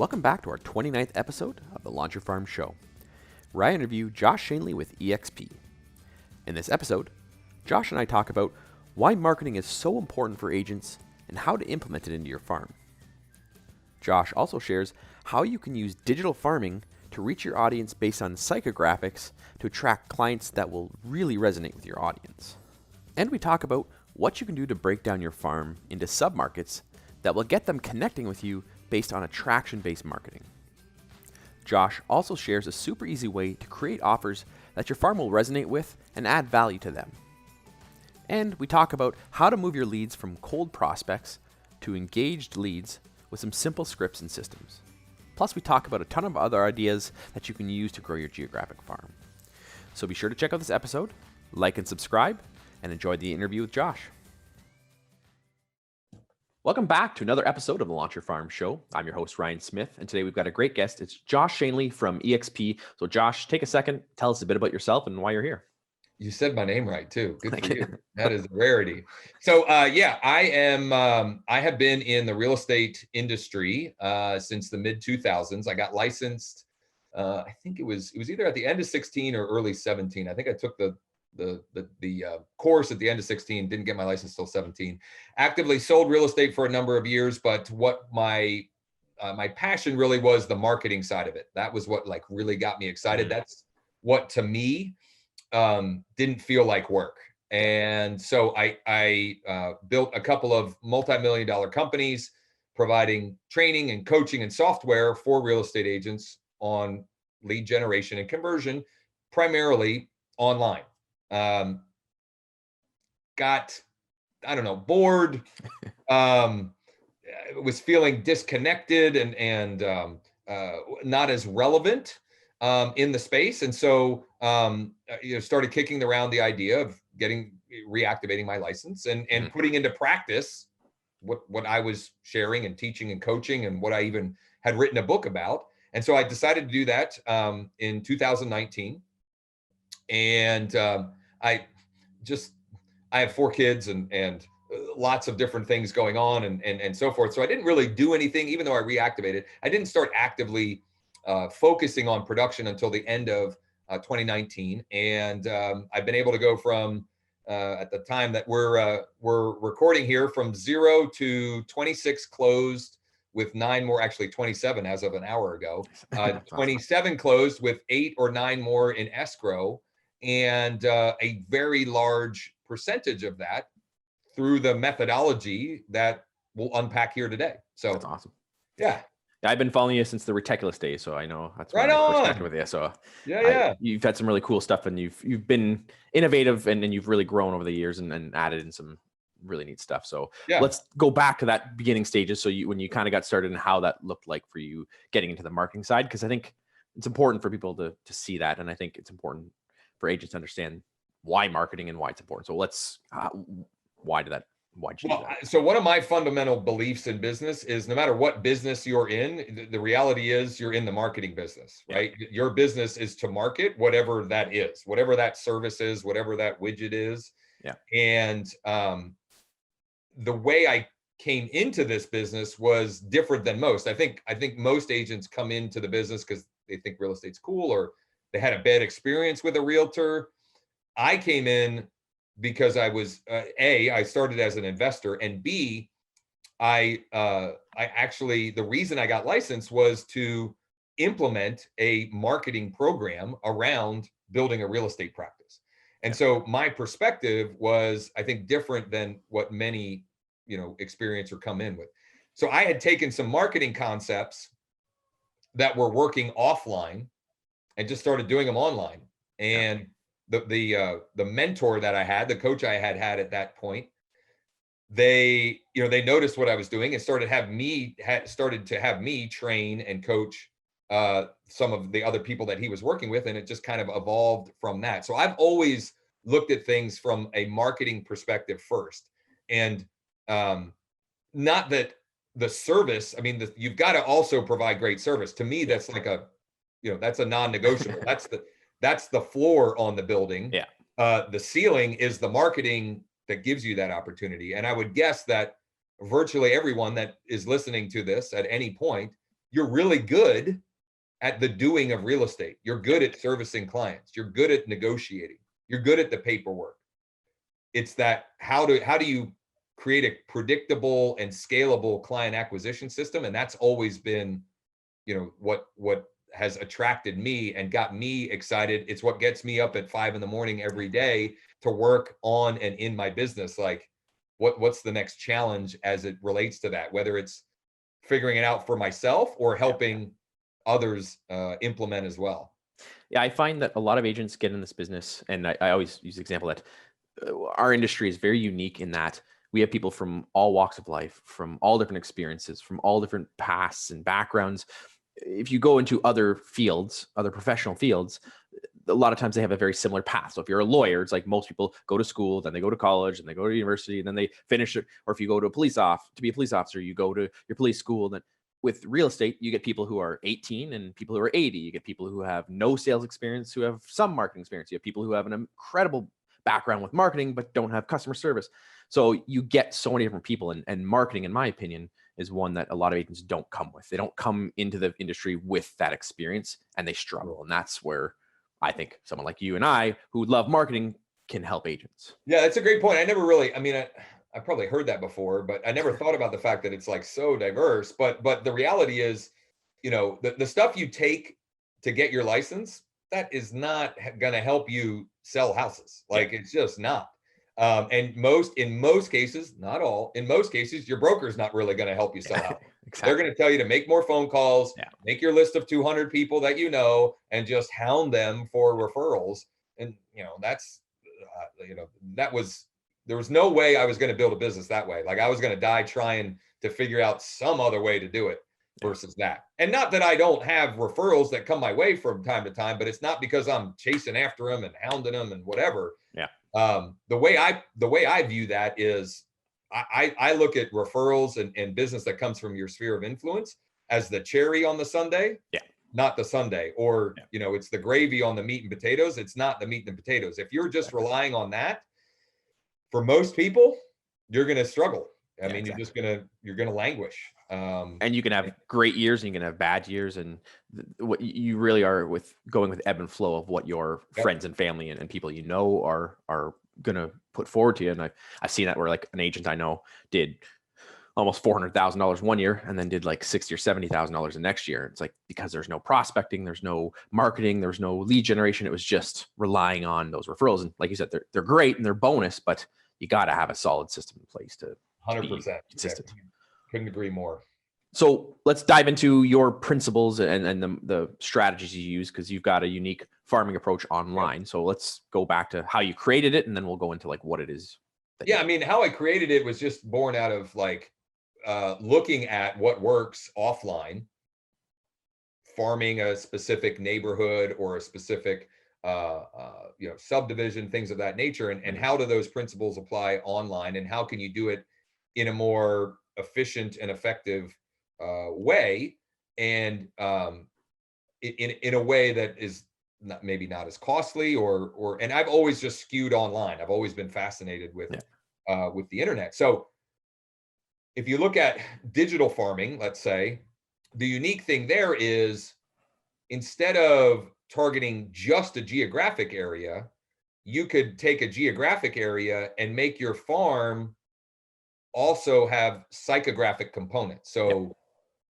welcome back to our 29th episode of the Launch Your Farm Show, where I interview Josh Schoenley with EXP. In this episode, Josh and I talk about why marketing is so important for agents and how to implement it into your farm. Josh also shares how you can use digital farming to reach your audience based on psychographics to attract clients that will really resonate with your audience. And we talk about what you can do to break down your farm into submarkets that will get them connecting with you based on attraction-based marketing. Josh also shares a super easy way to create offers that your farm will resonate with and add value to them. And we talk about how to move your leads from cold prospects to engaged leads with some simple scripts and systems. Plus, we talk about a ton of other ideas that you can use to grow your geographic farm. So be sure to check out this episode, like and subscribe, and enjoy the interview with Josh. Welcome back to another episode of the Launch Your Farm Show. I'm your host, Ryan Smith, and today we've got a great guest. It's Josh Schoenley from EXP. So Josh, take a second, tell us a bit about yourself and why you're here. You said my name right too. Good for you. That is a rarity. So I have been in the real estate industry since the mid 2000s. I got licensed. I think it was either at the end of 16 or early 17. I think I took the course at the end of 16, didn't get my license till 17. Actively sold real estate for a number of years, but what my passion really was the marketing side of it. That was what really got me excited. That's what to me didn't feel like work. And so I built a couple of multi-million-dollar companies providing training and coaching and software for real estate agents on lead generation and conversion, primarily online. Got, bored, was feeling disconnected and not as relevant in the space. And so, started kicking around the idea of reactivating my license and putting into practice what I was sharing and teaching and coaching and what I even had written a book about. And so I decided to do that in 2019. And I have 4 kids and lots of different things going on and so forth. So I didn't really do anything, even though I reactivated. I didn't start actively focusing on production until the end of 2019. And I've been able to go from, at the time that we're recording here, from 0 to 26 closed with 9 more, actually 27 as of an hour ago, 27 closed with 8 or 9 more in escrow. And a very large percentage of that through the methodology that we'll unpack here today. So that's awesome. Yeah. I've been following you since the Reticulous days, so I know that's right when I on. first connected with you. So you've had some really cool stuff, and you've been innovative, and you've really grown over the years and added in some really neat stuff. So let's go back to that beginning stages. So when you kind of got started and how that looked like for you getting into the marketing side, because I think it's important for people to see that, and I think it's important for agents to understand why marketing and why it's important. So why'd you do that? So one of my fundamental beliefs in business is no matter what business you're in, the reality is you're in the marketing business, right? Yeah. Your business is to market whatever that is, whatever that service is, whatever that widget is. Yeah. And the way I came into this business was different than most. I think most agents come into the business because they think real estate's cool or they had a bad experience with a realtor. I came in because I was I started as an investor, and B, I actually, the reason I got licensed was to implement a marketing program around building a real estate practice. And so my perspective was, I think, different than what many, experience or come in with. So I had taken some marketing concepts that were working offline and just started doing them online. And the mentor that I had, the coach I had at that point, they noticed what I was doing and started to have me train and coach some of the other people that he was working with. And it just kind of evolved from that. So I've always looked at things from a marketing perspective first. And not that the service, you've got to also provide great service. To me, that's like that's a non-negotiable. That's the floor on the building. Yeah. The ceiling is the marketing that gives you that opportunity. And I would guess that virtually everyone that is listening to this at any point, you're really good at the doing of real estate. You're good at servicing clients. You're good at negotiating. You're good at the paperwork. It's that how do you create a predictable and scalable client acquisition system? And that's always been, what has attracted me and got me excited. It's what gets me up at 5 a.m. every day to work on and in my business. Like, what's the next challenge as it relates to that, whether it's figuring it out for myself or helping others implement as well. Yeah, I find that a lot of agents get in this business, and I always use the example that our industry is very unique in that we have people from all walks of life, from all different experiences, from all different pasts and backgrounds. If you go into other fields, other professional fields, a lot of times they have a very similar path. So if you're a lawyer, it's like most people go to school, then they go to college, and they go to university, and then they finish it. Or if you go to to be a police officer, you go to your police school. Then with real estate, you get people who are 18 and people who are 80. You get people who have no sales experience, who have some marketing experience. You have people who have an incredible background with marketing, but don't have customer service. So you get so many different people, and marketing, in my opinion, is one that a lot of agents don't come with. They don't come into the industry with that experience, and they struggle. And that's where I think someone like you and I, who love marketing, can help agents. Yeah, that's a great point. I never really, I probably heard that before, but I never thought about the fact that it's like so diverse. But the reality is, the stuff you take to get your license, that is not going to help you sell houses. Like, it's just not. And in most cases, not all, in most cases, your broker's not really going to help you sell houses. Exactly. They're going to tell you to make more phone calls, make your list of 200 people that and just hound them for referrals. And, that's, there was no way I was going to build a business that way. Like, I was going to die trying to figure out some other way to do it versus that. And not that I don't have referrals that come my way from time to time, but it's not because I'm chasing after them and hounding them and whatever. Yeah. The way I view that is I look at referrals and business that comes from your sphere of influence as the cherry on the sundae, not the sundae, or, it's the gravy on the meat and potatoes. It's not the meat and potatoes. If you're just relying on that, for most people, you're going to struggle. I mean, you're going to languish. And you can have great years and you can have bad years. And what you really are going with ebb and flow of what your friends and family and people are going to put forward to you. And I've seen that where, like, an agent I know did almost $400,000 one year and then did like $60,000 or $70,000 the next year. It's like, because there's no prospecting, there's no marketing, there's no lead generation. It was just relying on those referrals. And like you said, they're great and they're bonus, but you got to have a solid system in place to 100% be consistent. Yeah, couldn't agree more. So let's dive into your principles and the strategies you use, because you've got a unique farming approach online. Yeah. So let's go back to how you created it, and then we'll go into like what it is. How I created it was just born out of looking at what works offline, farming a specific neighborhood or a specific subdivision, things of that nature, and how do those principles apply online, and how can you do it in a more efficient and effective way, and in a way that is maybe not as costly and I've always just skewed online. I've always been fascinated with the internet. So if you look at digital farming, let's say, the unique thing there is, instead of targeting just a geographic area, you could take a geographic area and make your farm also have psychographic components. So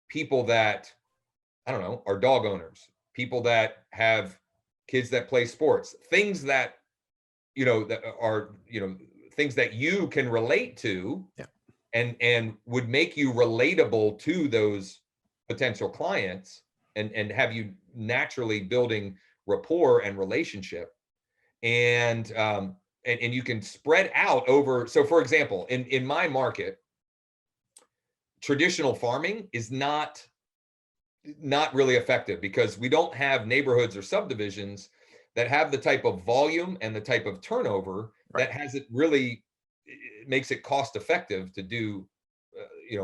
people that, I don't know, are dog owners, people that have kids that play sports, things that, that are, things that you can relate to and would make you relatable to those potential clients and have you naturally building rapport and relationship. And you can spread out over. So for example, in my market, traditional farming is not really effective, because we don't have neighborhoods or subdivisions that have the type of volume and the type of turnover that makes it cost effective to do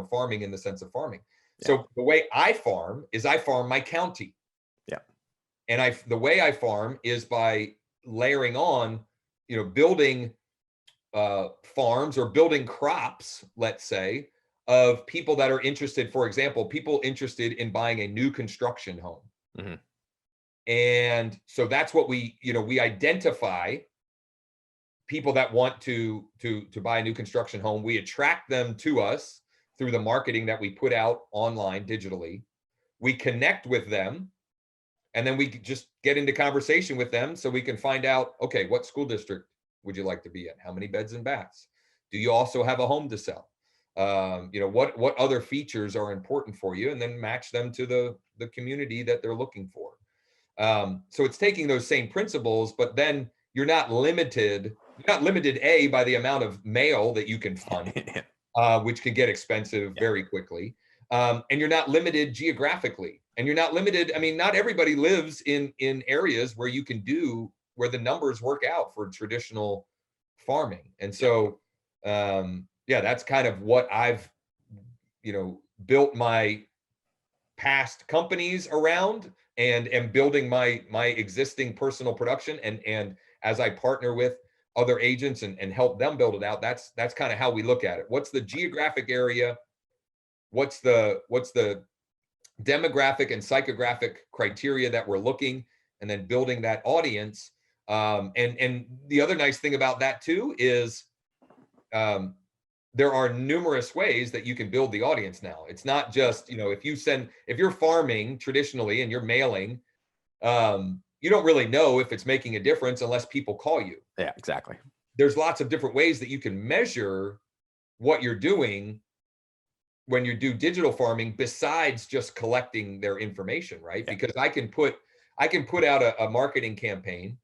farming in the sense of farming. So the way I farm is I farm my county. And the way I farm is by layering on, building farms or building crops, let's say, of people that are interested, for example, people interested in buying a new construction home. Mm-hmm. And so that's what we identify people that want to buy a new construction home. We attract them to us through the marketing that we put out online digitally. We connect with them, and then we just get into conversation with them so we can find out, okay, what school district would you like to be in? How many beds and baths? Do you also have a home to sell? What other features are important for you, and then match them to the community that they're looking for. So it's taking those same principles, but then you're not limited A, by the amount of mail that you can fund, which can get expensive very quickly. And you're not limited geographically, and you're not limited. I mean, not everybody lives in areas where where the numbers work out for traditional farming. And so, that's kind of what I've, built my past companies around, and am building my existing personal production. And as I partner with other agents and help them build it out, that's kind of how we look at it. What's the geographic area? What's the demographic and psychographic criteria that we're looking, and then building that audience. And the other nice thing about that too is there are numerous ways that you can build the audience now. It's not just, if you're farming traditionally and you're mailing, you don't really know if it's making a difference unless people call you. Yeah, exactly. There's lots of different ways that you can measure what you're doing when you do digital farming, besides just collecting their information, right? Yeah. Because I can put out a marketing campaign,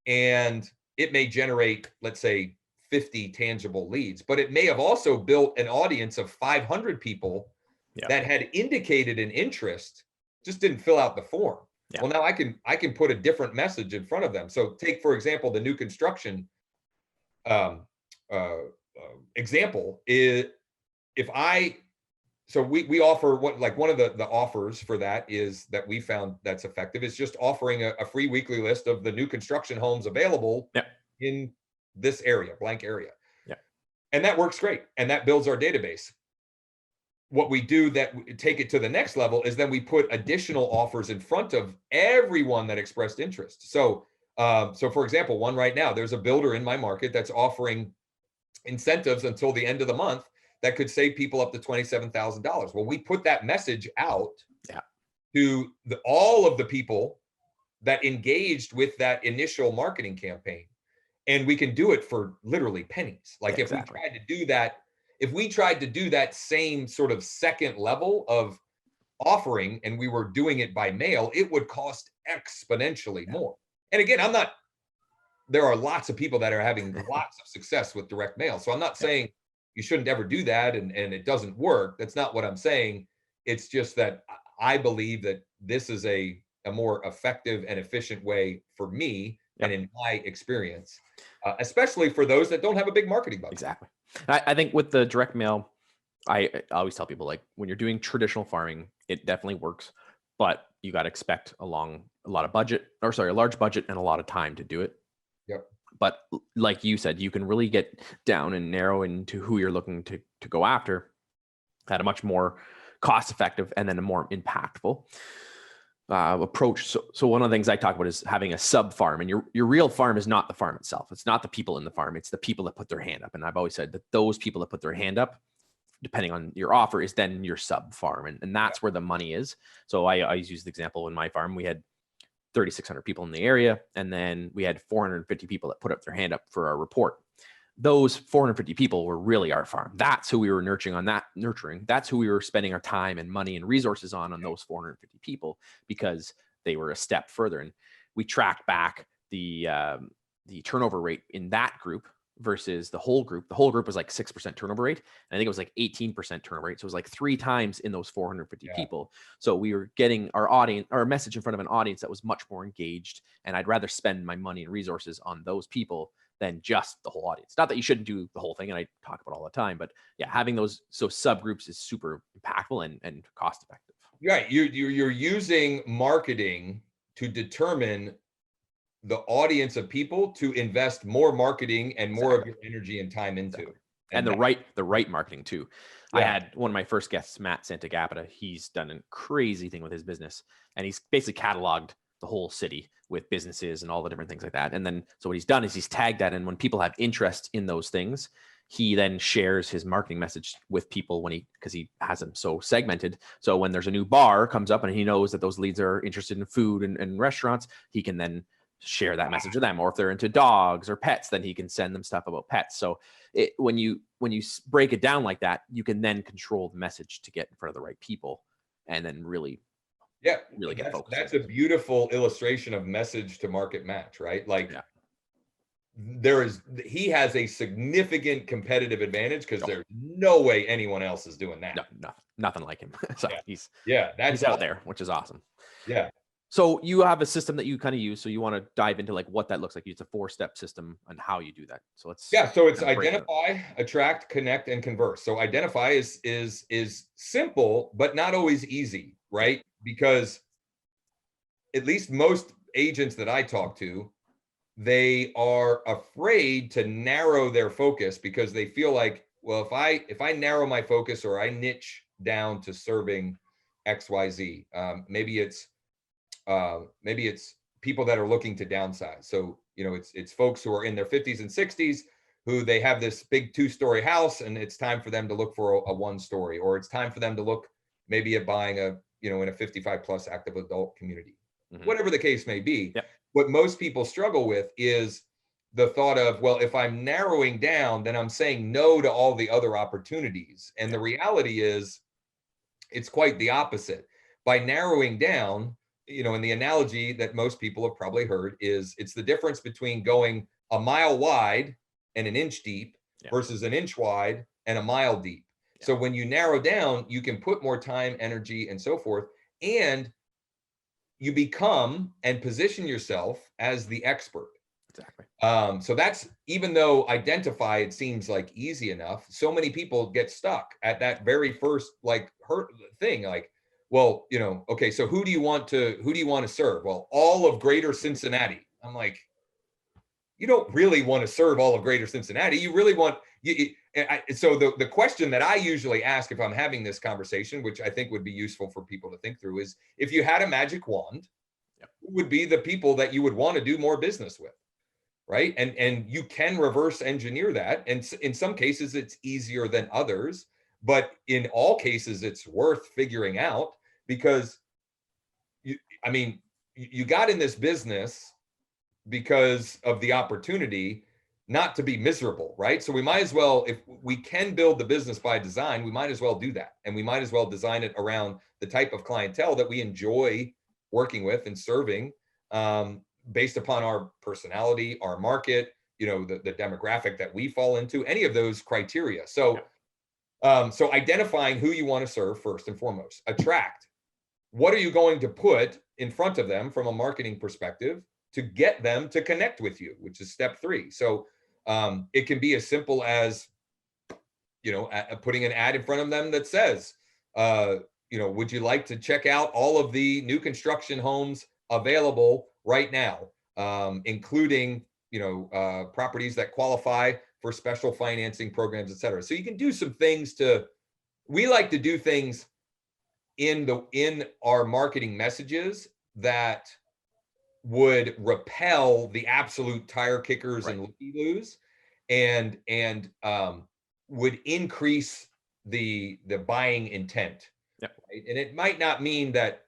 and it may generate, let's say, 50 tangible leads, but it may have also built an audience of 500 people that had indicated an interest, just didn't fill out the form. Yeah. Well, now I can put a different message in front of them. So take, for example, the new construction example is, so we offer one of the offers for that is that we found that's effective is just offering a free weekly list of the new construction homes available in this area, blank area. Yeah. And that works great. And that builds our database. What we do that take it to the next level is then we put additional offers in front of everyone that expressed interest. So for example, one right now, there's a builder in my market that's offering incentives until the end of the month that could save people up to $27,000. Well, we put that message out to all of the people that engaged with that initial marketing campaign. And we can do it for literally pennies. Like if we tried to do that same sort of second level of offering, and we were doing it by mail, it would cost exponentially more. And again, there are lots of people that are having lots of success with direct mail. So I'm not saying you shouldn't ever do that and it doesn't work. That's not what I'm saying. It's just that I believe that this is a more effective and efficient way for me and in my experience, especially for those that don't have a big marketing budget. Exactly. I think with the direct mail, I always tell people, like, when you're doing traditional farming, it definitely works, but you got to expect a large budget and a lot of time to do it. Yep. But like you said, you can really get down and narrow into who you're looking to go after at a much more cost effective and then a more impactful approach. So one of the things I talk about is having a sub farm, and your real farm is not the farm itself. It's not the people in the farm. It's the people that put their hand up. And I've always said that those people that put their hand up, depending on your offer, is then your sub farm. And that's where the money is. So I always use the example in my farm, we had 3,600 people in the area. And then we had 450 people that put up their hand up for our report. Those 450 people were really our farm. That's who we were nurturing. That's who we were spending our time and money and resources on those 450 people, because they were a step further. And we tracked back the turnover rate in that group versus the whole group. The whole group was like 6% turnover rate. And I think it was like 18% turnover rate. So it was like 3 times in those 450 people. So we were getting our message in front of an audience that was much more engaged. And I'd rather spend my money and resources on those people than just the whole audience. Not that you shouldn't do the whole thing, and I talk about all the time, but having those subgroups is super impactful and cost effective. Right. You're using marketing to determine the audience of people to invest more marketing and more of your energy and time into. And the right marketing too. I Yeah. had one of my first guests, Matt Santagapita. He's done a crazy thing with his business, and he's basically cataloged the whole city with businesses and all the different things like that. And then, so what he's done is he's tagged that, and when people have interest in those things, he then shares his marketing message with people because he has them so segmented. So when there's a new bar comes up and he knows that those leads are interested in food and restaurants, he can then share that message with them. Or if they're into dogs or pets, then he can send them stuff about pets. So when you break it down like that, you can then control the message to get in front of the right people, and then really get focused. That's a beautiful illustration of message to market match, right? Like, he has a significant competitive advantage because there's no way anyone else is doing that. No, nothing like him. So he's out there, which is awesome. Yeah. So you have a system that you kind of use. So you want to dive into like what that looks like. It's a 4-step system and how you do that. So so it's identify, attract, connect, and converse. So identify is simple, but not always easy, right? Because at least most agents that I talk to, they are afraid to narrow their focus because they feel like, well, if I narrow my focus or I niche down to serving XYZ, maybe it's people that are looking to downsize. So, it's folks who are in their 50s and 60s who they have this big 2-story house, and it's time for them to look for a 1-story, or it's time for them to look maybe at buying in a 55 plus active adult community, whatever the case may be. Yep. What most people struggle with is the thought of, well, if I'm narrowing down, then I'm saying no to all the other opportunities. And the reality is it's quite the opposite. By narrowing down, and the analogy that most people have probably heard is it's the difference between going a mile wide and an inch deep versus an inch wide and a mile deep. So when you narrow down, you can put more time, energy, and so forth, and you become and position yourself as the expert. Exactly. So that's, even though identify, it seems like easy enough, so many people get stuck at that very first thing. Like, well, okay, so who do you want to serve? Well, all of Greater Cincinnati. I'm like, you don't really want to serve all of Greater Cincinnati. You really want so the question that I usually ask if I'm having this conversation, which I think would be useful for people to think through, is if you had a magic wand, who would be the people that you would want to do more business with, right? And you can reverse engineer that. And in some cases, it's easier than others, but in all cases, it's worth figuring out because you got in this business because of the opportunity, not to be miserable, right? So we might as well, if we can build the business by design, we might as well do that. And we might as well design it around the type of clientele that we enjoy working with and serving, based upon our personality, our market, the demographic that we fall into, any of those criteria. So, so identifying who you want to serve first and foremost. Attract. What are you going to put in front of them from a marketing perspective to get them to connect with you, which is step 3. So it can be as simple as, putting an ad in front of them that says, would you like to check out all of the new construction homes available right now, including, properties that qualify for special financing programs, et cetera. So you can do some things we like to do things in our marketing messages that would repel the absolute tire kickers and looky-loos, and would increase the buying intent. Right? And it might not mean that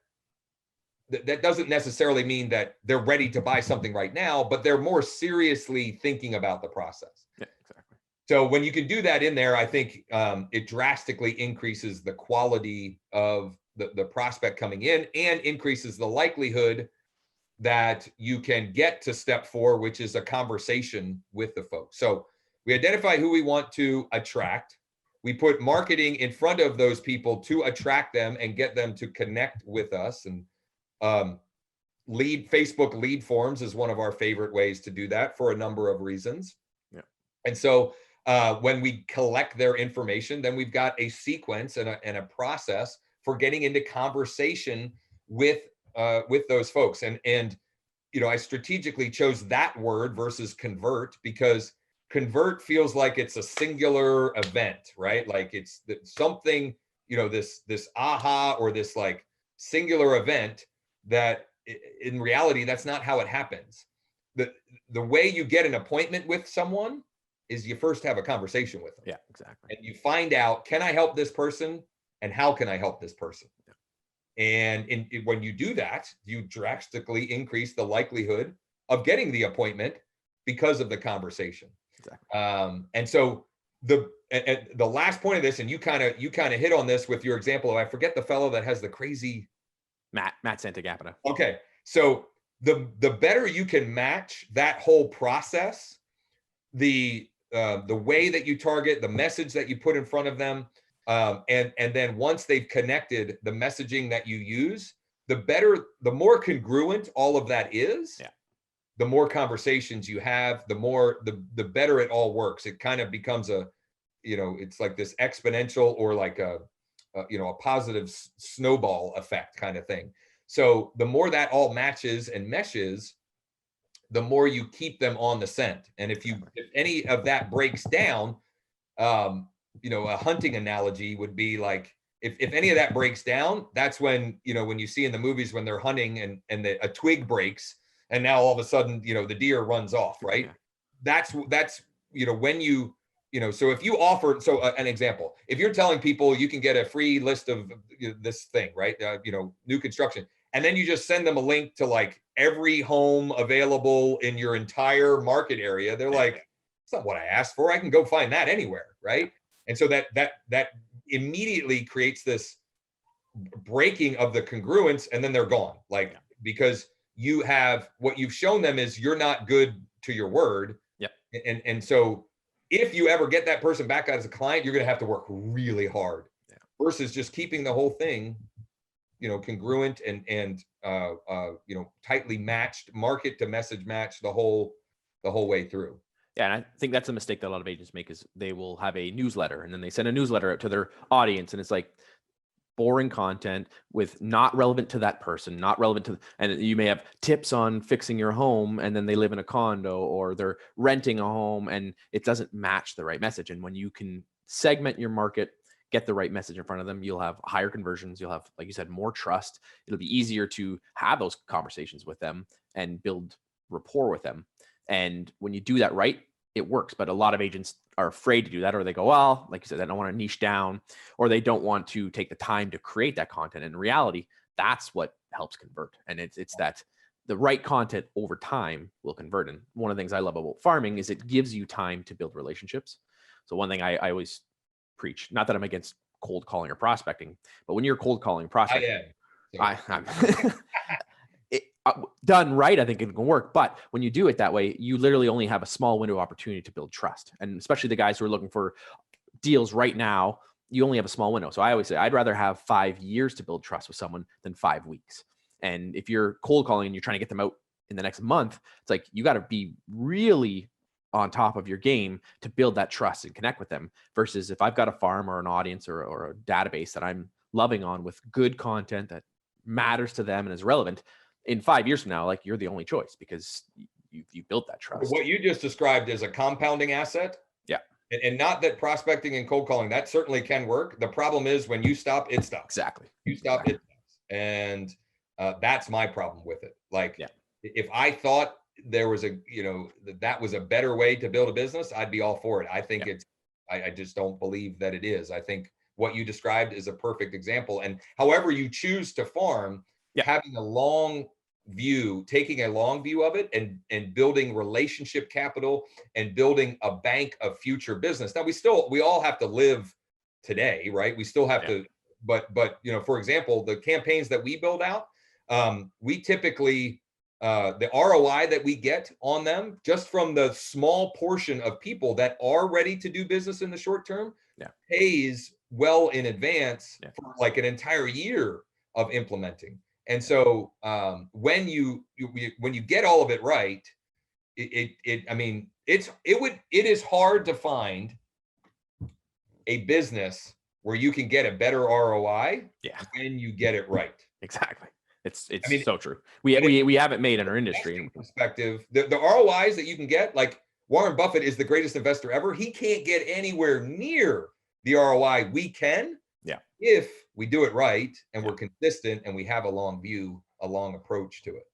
doesn't necessarily mean that they're ready to buy something right now, but they're more seriously thinking about the process. Yeah, exactly. So when you can do that in there, I think it drastically increases the quality of the prospect coming in and increases the likelihood that you can get to step 4, which is a conversation with the folks. So we identify who we want to attract. We put marketing in front of those people to attract them and get them to connect with us. And Facebook lead forms is one of our favorite ways to do that for a number of reasons. Yeah. And so when we collect their information, then we've got a sequence and a process for getting into conversation with those folks. And I strategically chose that word versus convert because convert feels like it's a singular event, right? Like it's something, this aha, or this like singular event that in reality, that's not how it happens. The way you get an appointment with someone is you first have a conversation with them. Yeah, exactly. And you find out, can I help this person? And how can I help this person? Yeah. And when you do that, you drastically increase the likelihood of getting the appointment because of the conversation. Exactly. And so the last point of this, and you kind of hit on this with your example of, I forget the fellow that has the crazy Matt Santagapita. Okay. So the better you can match that whole process, the way that you target, the message that you put in front of them, and then once they've connected, the messaging that you use, the more congruent all of that is. Yeah. The more conversations you have, the better it all works. It kind of becomes it's like this exponential, or like a positive snowball effect kind of thing. So the more that all matches and meshes, the more you keep them on the scent. And if any of that breaks down, a hunting analogy would be like, if any of that breaks down, that's when, when you see in the movies when they're hunting and a twig breaks, and now all of a sudden, the deer runs off, right? Yeah. That's when you, so if you offer, an example, if you're telling people you can get a free list of this thing, right? New construction, and then you just send them a link to like every home available in your entire market area, they're like, it's not what I asked for. I can go find that anywhere, right? And so that immediately creates this breaking of the congruence, and then they're gone, because you have, what you've shown them is you're not good to your word. Yep. And so if you ever get that person back as a client, you're going to have to work really hard, versus just keeping the whole thing, congruent and tightly matched, market to message match the whole way through. Yeah, and I think that's a mistake that a lot of agents make, is they will have a newsletter, and then they send a newsletter out to their audience, and it's like boring content with not relevant to that person, not relevant to, and you may have tips on fixing your home, and then they live in a condo or they're renting a home, and it doesn't match the right message. And when you can segment your market, get the right message in front of them, you'll have higher conversions. You'll have, like you said, more trust. It'll be easier to have those conversations with them and build rapport with them. And when you do that right, it works. But a lot of agents are afraid to do that, or they go, well, like you said, I don't want to niche down, or they don't want to take the time to create that content. And in reality, that's what helps convert. And it's that the right content over time will convert. And one of the things I love about farming is it gives you time to build relationships. So one thing I always preach, not that I'm against cold calling or prospecting, but when you're cold calling prospecting, I'm done right, I think it can work. But when you do it that way, you literally only have a small window of opportunity to build trust. And especially the guys who are looking for deals right now, you only have a small window. So I always say, I'd rather have 5 years to build trust with someone than 5 weeks. And if you're cold calling and you're trying to get them out in the next month, it's like, you got to be really on top of your game to build that trust and connect with them. Versus if I've got a farm or an audience or a database that I'm loving on with good content that matters to them and is relevant, in 5 years from now, like, you're the only choice because you built that trust. What you just described is a compounding asset. Yeah. And not that prospecting and cold calling, that certainly can work. The problem is when you stop, it stops. Exactly. You stop, it stops. And that's my problem with it. Like, if I thought there was that was a better way to build a business, I'd be all for it. I think I just don't believe that it is. I think what you described is a perfect example. And however you choose to farm, having a long view, taking a long view of it, and building relationship capital and building a bank of future business. Now we all have to live today, right? We still have to, but for example, the campaigns that we build out, we typically, the ROI that we get on them, just from the small portion of people that are ready to do business in the short term, pays well in advance for like an entire year of implementing. And so when you get all of it right, it is hard to find a business where you can get a better ROI when you get it right. Exactly. It's so true. We have it made in our industry perspective. The ROIs that you can get, like Warren Buffett is the greatest investor ever. He can't get anywhere near the ROI we can if we do it right and we're consistent and we have a long view, a long approach to it.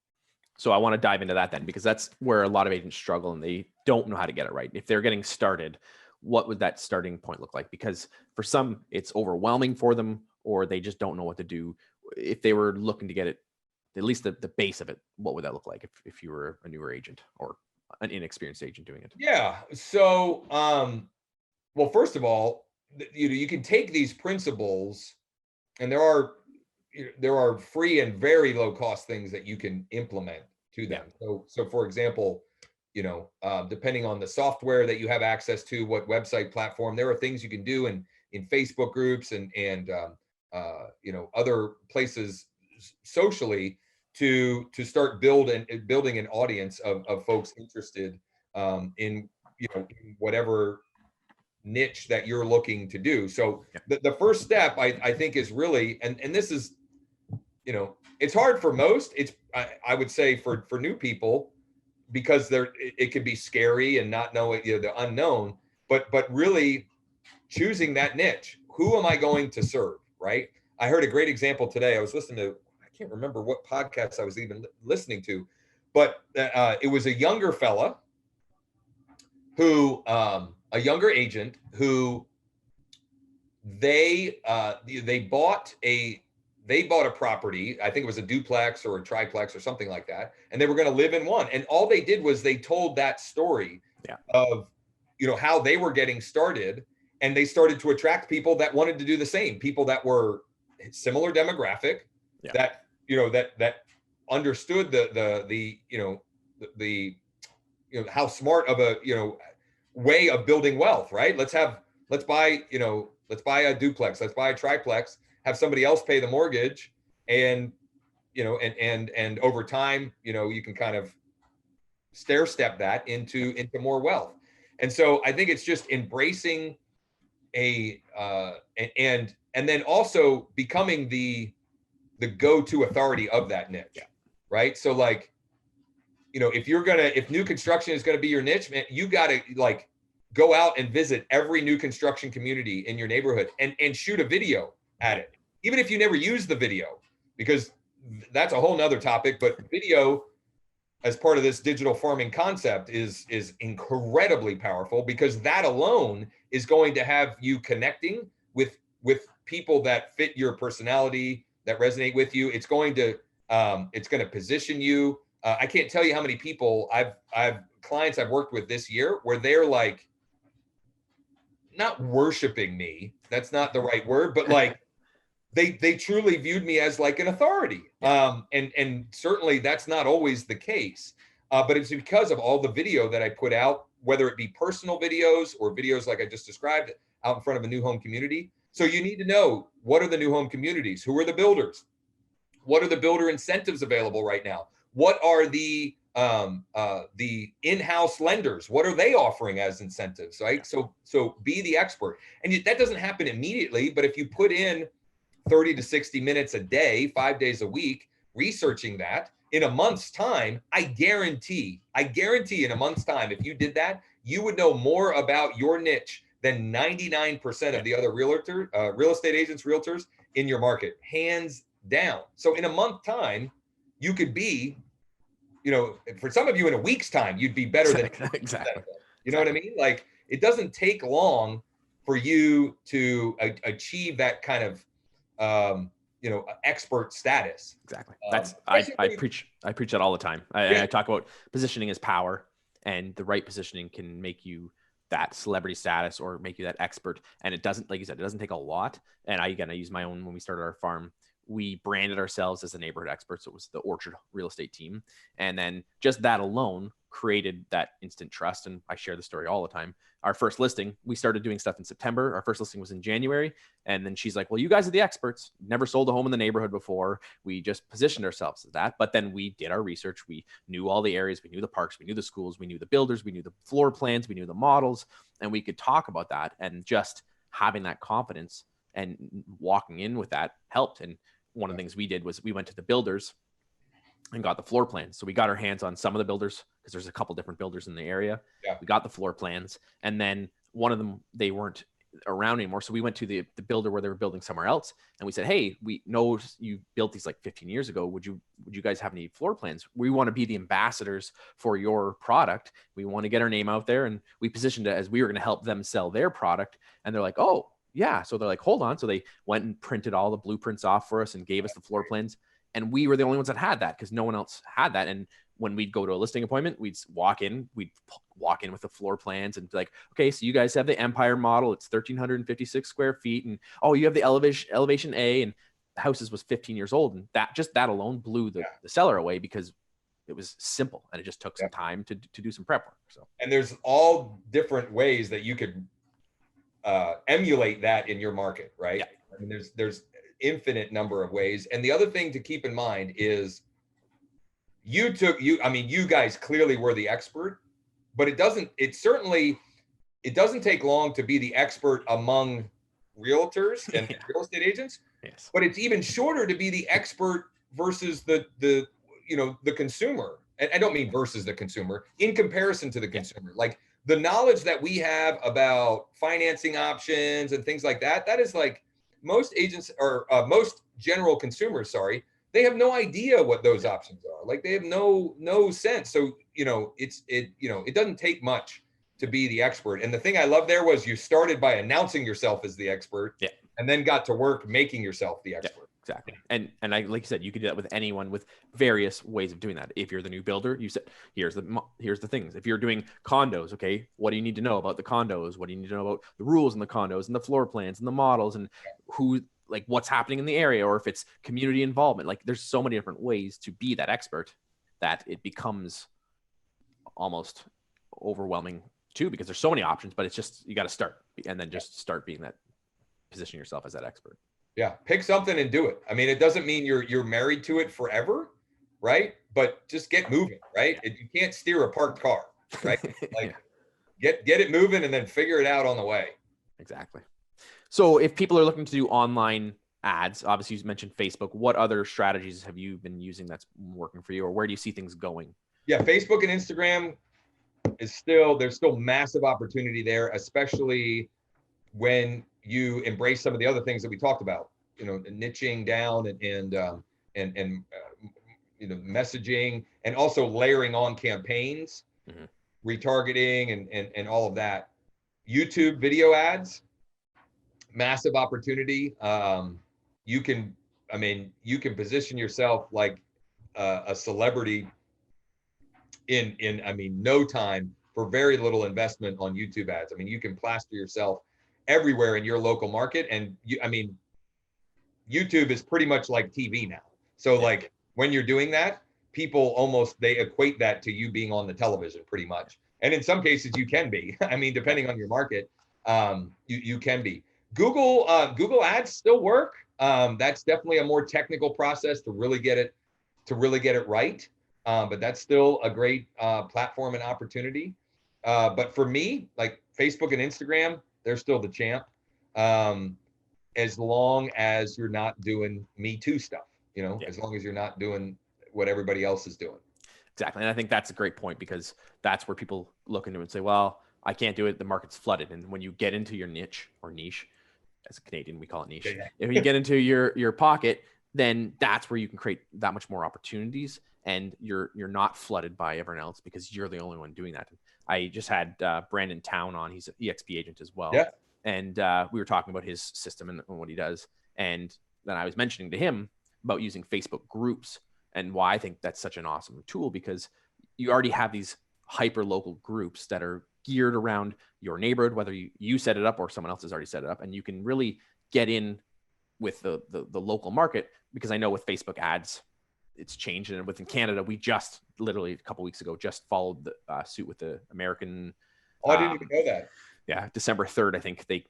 So I want to dive into that then, because that's where a lot of agents struggle and they don't know how to get it right. If they're getting started, what would that starting point look like? Because for some, it's overwhelming for them, or they just don't know what to do. If they were looking to get it, at least the base of it, what would that look like if you were a newer agent or an inexperienced agent doing it? Yeah. So, well, first of all, you can take these principles, and there are free and very low cost things that you can implement to them. So for example, depending on the software that you have access to, what website platform, there are things you can do in Facebook groups and other places socially to start building an audience of folks interested in whatever niche that you're looking to do. So the first step I think is really, and this is, it's hard for most. I would say for new people, because it could be scary and not knowing, the unknown, but really choosing that niche. Who am I going to serve? Right. I heard a great example today. I was listening to, I can't remember what podcast I was even listening to, but it was a younger fella who, a younger agent who they bought a property. I think it was a duplex or a triplex or something like that. And they were going to live in one. And all they did was they told that story of, how they were getting started. And they started to attract people that wanted to do the same, people that were similar demographic, that understood the how smart of a, way of building wealth, right? Let's buy a duplex, let's buy a triplex, have somebody else pay the mortgage, and and over time, you can kind of stair step that into more wealth. And so I think it's just embracing and then also becoming the go-to authority of that niche, right? So like, if new construction is going to be your niche, man, you got to go out and visit every new construction community in your neighborhood and shoot a video at it, even if you never use the video, because that's a whole nother topic. But video as part of this digital farming concept is incredibly powerful, because that alone is going to have you connecting with people that fit your personality, that resonate with you. It's going to position you. I can't tell you how many people clients I've worked with this year where they're like, not worshiping me, that's not the right word, but like they truly viewed me as like an authority. And certainly that's not always the case. But it's because of all the video that I put out, whether it be personal videos or videos like I just described out in front of a new home community. So you need to know, what are the new home communities? Who are the builders? What are the builder incentives available right now? What are the in-house lenders? What are they offering as incentives, right? So be the expert. And that doesn't happen immediately, but if you put in 30 to 60 minutes a day, 5 days a week, researching that, in a month's time, I guarantee in a month's time, if you did that, you would know more about your niche than 99% of the other real estate agents, realtors in your market, hands down. So in a month time, you could be, for some of you in a week's time, you'd be better than exactly. You know what I mean? Like, it doesn't take long for you to achieve that kind of, expert status. Exactly. I preach that all the time. I talk about positioning as power, and the right positioning can make you that celebrity status or make you that expert. And it doesn't, like you said, it doesn't take a lot. And I use my own. When we started our farm, we branded ourselves as the neighborhood experts. So it was the Orchard real estate team. And then just that alone created that instant trust. And I share the story all the time. Our first listing, we started doing stuff in September. Our first listing was in January. And then she's like, well, you guys are the experts. Never sold a home in the neighborhood before. We just positioned ourselves as that. But then we did our research. We knew all the areas. We knew the parks. We knew the schools. We knew the builders. We knew the floor plans. We knew the models. And we could talk about that. And just having that confidence and walking in with that helped. And one of the things we did was we went to the builders and got the floor plans. So we got our hands on some of the builders because there's a couple different builders in the area. Yeah. We got the floor plans, and then one of them, they weren't around anymore. So we went to the builder where they were building somewhere else, and we said, hey, we know you built these like 15 years ago. Would you guys have any floor plans? We want to be the ambassadors for your product. We want to get our name out there. And we positioned it as we were going to help them sell their product. And they're like, oh yeah. So they're like, hold on. So they went and printed all the blueprints off for us and gave us the floor plans. And we were the only ones that had that because no one else had that. And when we'd go to a listing appointment, we'd walk in with the floor plans and be like, okay, so you guys have the Empire model. It's 1,356 square feet. And oh, you have the elevation A, and the houses was 15 years old. And that alone blew the seller away because it was simple and it just took some time to do some prep work. So, and there's all different ways that you could emulate that in your market, right? Yeah. I mean, there's infinite number of ways. And the other thing to keep in mind is you guys clearly were the expert, but it doesn't take long to be the expert among realtors and real estate agents. Yes. But it's even shorter to be the expert versus the consumer. And I don't mean versus the consumer, in comparison to the consumer. Like the knowledge that we have about financing options and things like that, that is like most agents or most general consumers, they have no idea what those options are. Like they have no sense. So, it doesn't take much to be the expert. And the thing I love there was you started by announcing yourself as the expert, and then got to work making yourself the expert. Yeah, exactly. And I, like you said, you could do that with anyone with various ways of doing that. If you're the new builder, you said, here's the things. If you're doing condos, okay, what do you need to know about the condos? What do you need to know about the rules in the condos and the floor plans and the models and like what's happening in the area, or if it's community involvement. Like there's so many different ways to be that expert that it becomes almost overwhelming too, because there's so many options, but it's just, you got to start and then just start being that, position yourself as that expert. Yeah. Pick something and do it. I mean, it doesn't mean you're married to it forever, right? But just get moving, right? You can't steer a parked car, right? Like get it moving and then figure it out on the way. Exactly. So if people are looking to do online ads, obviously you mentioned Facebook, what other strategies have you been using that's working for you, or where do you see things going? Yeah, Facebook and Instagram there's still massive opportunity there, especially when you embrace some of the other things that we talked about, niching down and messaging, and also layering on campaigns, retargeting and all of that. YouTube video ads, massive opportunity. You can position yourself like a celebrity in no time for very little investment on YouTube ads. I mean, you can plaster yourself everywhere in your local market. And YouTube is pretty much like TV now. So like when you're doing that, people they equate that to you being on the television pretty much. And in some cases you can be, depending on your market, you can be. Google ads still work. That's definitely a more technical process to really get it right. But that's still a great platform and opportunity. But for me, like Facebook and Instagram, they're still the champ. As long as you're not doing Me Too stuff, as long as you're not doing what everybody else is doing. Exactly. And I think that's a great point, because that's where people look into it and say, well, I can't do it. The market's flooded. And when you get into your niche, as a Canadian, we call it niche. Yeah. If you get into your pocket, then that's where you can create that much more opportunities, and you're not flooded by everyone else because you're the only one doing that. I just had Brandon Town on. He's an EXP agent as well. Yeah. And we were talking about his system and what he does. And then I was mentioning to him about using Facebook groups and why I think that's such an awesome tool, because you already have these hyper local groups that are geared around your neighborhood, whether you set it up or someone else has already set it up, and you can really get in with the local market. Because I know with Facebook ads, it's changed. And within Canada, we just literally a couple of weeks ago just followed the suit with the American. Oh, I didn't even know that. Yeah, December 3rd, I think they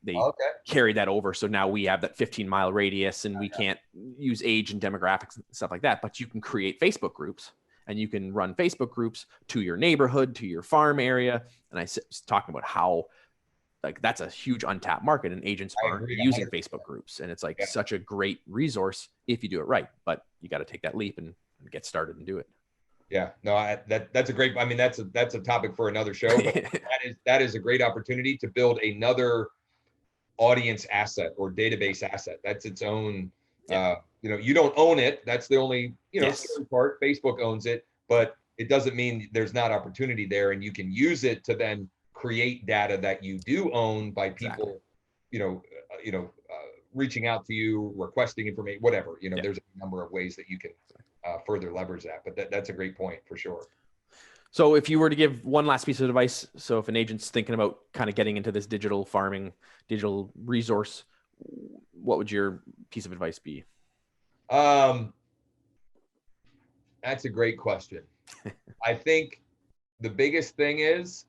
carried that over. So now we have that 15-mile radius, and we can't use age and demographics and stuff like that. But you can create Facebook groups, and you can run Facebook groups to your neighborhood, to your farm area. And I was talking about how like that's a huge untapped market, and agents aren't using Facebook groups. And it's like such a great resource if you do it right. But you got to take that leap and get started and do it. Yeah, no, that's a great, I mean, that's a topic for another show, but that is a great opportunity to build another audience asset or database asset. That's its own, you don't own it. That's the only, certain part. Facebook owns it, but it doesn't mean there's not opportunity there, and you can use it to then create data that you do own by people, reaching out to you, requesting information, whatever. There's a number of ways that you can further leverage that. But that's a great point for sure. So if you were to give one last piece of advice, so if an agent's thinking about kind of getting into this digital farming, digital resource, what would your piece of advice be? That's a great question. I think the biggest thing is,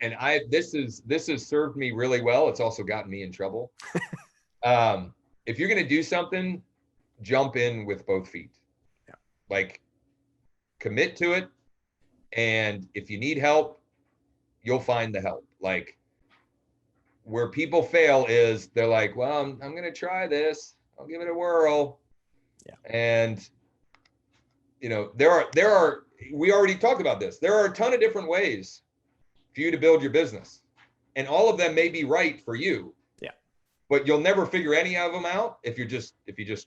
and this has served me really well. It's also gotten me in trouble. If you're going to do something, jump in with both feet. Yeah. Like, commit to it. And if you need help, you'll find the help. Like, where people fail is they're like, well, I'm going to try this. I'll give it a whirl. Yeah. And, there are, we already talked about this. There are a ton of different ways for you to build your business, and all of them may be right for you. Yeah. But you'll never figure any of them out if you just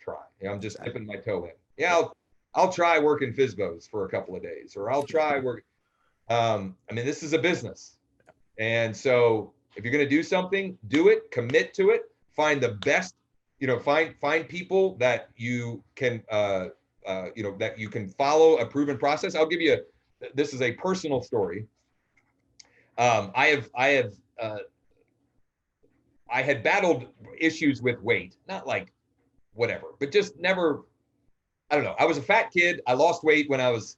try. I'm just dipping my toe in. Yeah. I'll try working FSBOs for a couple of days, or I'll try work. This is a business. And so if you're going to do something, do it, commit to it, find the best, find people that you can, that you can follow a proven process. I'll give you this is a personal story. I had battled issues with weight, not like whatever, but just never, I don't know. I was a fat kid. I lost weight when I was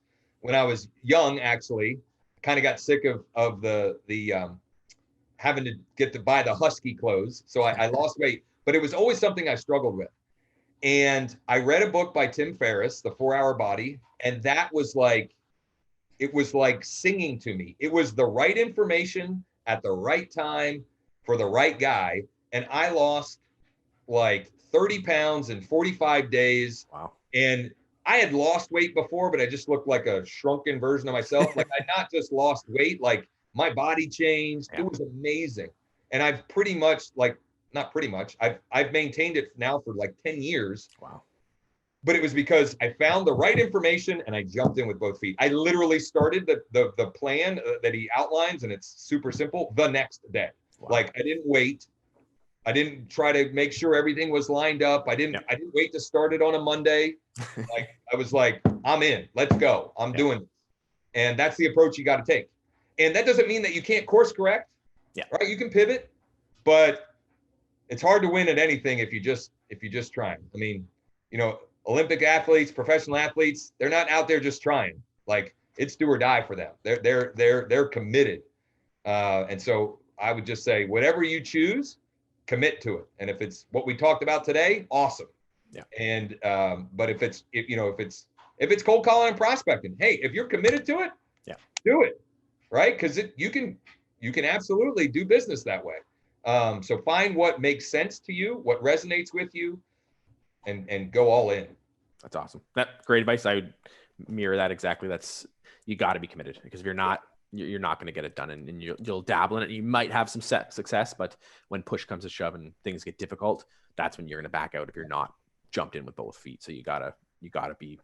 young, actually. Kind of got sick of the having to get to buy the husky clothes. So I lost weight, but it was always something I struggled with. And I read a book by Tim Ferriss, The 4-Hour Body. And that was like, it was like singing to me. It was the right information at the right time for the right guy. And I lost like 30 pounds in 45 days. Wow. And I had lost weight before, but I just looked like a shrunken version of myself. Like, I not just lost weight, like my body changed. Yeah. It was amazing. And I've pretty much, not pretty much, I've maintained it now for like 10 years. Wow. But it was because I found the right information and I jumped in with both feet. I literally started the plan that he outlines, and it's super simple, the next day. Wow. Like, I didn't wait. I didn't try to make sure everything was lined up. I didn't wait to start it on a Monday. Like, I was like, I'm in, let's go. I'm doing this. And that's the approach you got to take. And that doesn't mean that you can't course correct. Yeah. Right. You can pivot, but it's hard to win at anything if you just try. I mean, Olympic athletes, professional athletes, they're not out there just trying. Like, it's do or die for them. They're committed. And so I would just say, whatever you choose, commit to it. And if it's what we talked about today, awesome. Yeah. And but if it's cold calling and prospecting, hey, if you're committed to it, do it. Right? Because you can absolutely do business that way. So find what makes sense to you, what resonates with you, and go all in. That's awesome. That's great advice. I would mirror that exactly. You got to be committed, because if you're not going to get it done, and you'll dabble in it. You might have some success, but when push comes to shove and things get difficult, that's when you're going to back out if you're not jumped in with both feet. So you gotta be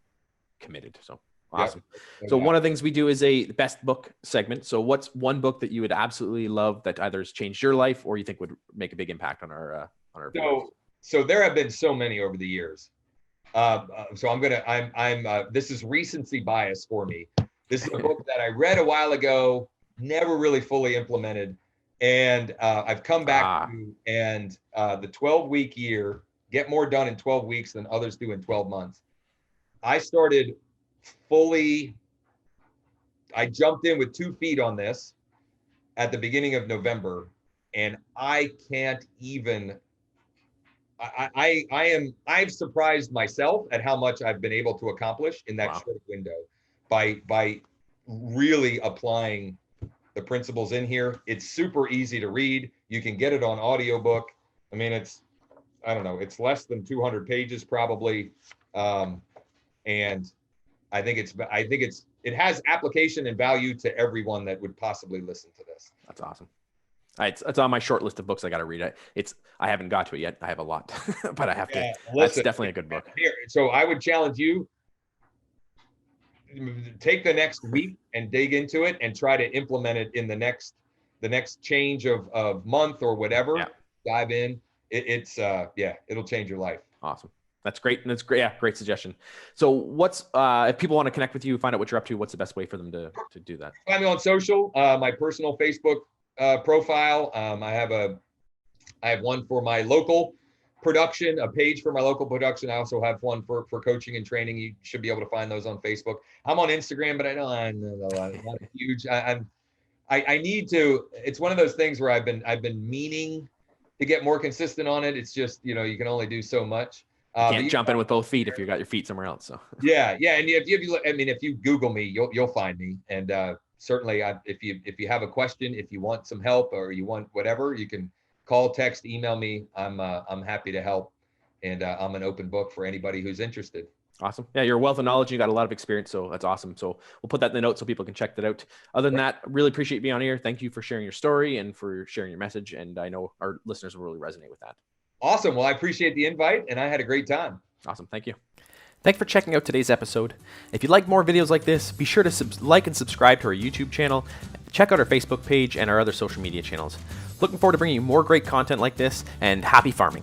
committed. So awesome. Yep. So one of the things we do is a best book segment. So what's one book that you would absolutely love that either has changed your life or you think would make a big impact on our videos? So there have been so many over the years. So this is recency bias for me. This is a book that I read a while ago, never really fully implemented. And I've come back to, and the 12-week year, get more done in 12 weeks than others do in 12 months. I started I jumped in with 2 feet on this at the beginning of November, and I can't even, I've surprised myself at how much I've been able to accomplish in that short window by really applying the principles in here. It's super easy to read. You can get it on audiobook. I mean, it's less than 200 pages probably. And I think it has application and value to everyone that would possibly listen to this. That's awesome. It's on my short list of books I got to read. I haven't got to it yet. I have a lot, but I have to. Listen, that's definitely a good book. Here, so I would challenge you, take the next week and dig into it and try to implement it in the next change of month or whatever. Yeah. Dive in. It'll change your life. Awesome. That's great. That's great. Yeah, great suggestion. So what's if people want to connect with you, find out what you're up to, what's the best way for them to do that? Find me on social, my personal Facebook profile. I have one for my local production, a page for my local production. I also have one for coaching and training. You should be able to find those on Facebook. I'm on Instagram, but I'm not huge. I need to. It's one of those things where I've been meaning to get more consistent on it. It's just, you can only do so much. You can't jump in with both feet if you got your feet somewhere else. So yeah, and if you Google me, you'll find me. And certainly, if you have a question, if you want some help or you want whatever, you can call, text, email me. I'm happy to help, and I'm an open book for anybody who's interested. Awesome. Yeah, you're a wealth of knowledge. You got a lot of experience, so that's awesome. So we'll put that in the notes so people can check that out. Other than that, really appreciate you being on here. Thank you for sharing your story and for sharing your message. And I know our listeners will really resonate with that. Awesome. Well, I appreciate the invite, and I had a great time. Awesome. Thank you. Thanks for checking out today's episode. If you'd like more videos like this, be sure to like and subscribe to our YouTube channel. Check out our Facebook page and our other social media channels. Looking forward to bringing you more great content like this, and happy farming.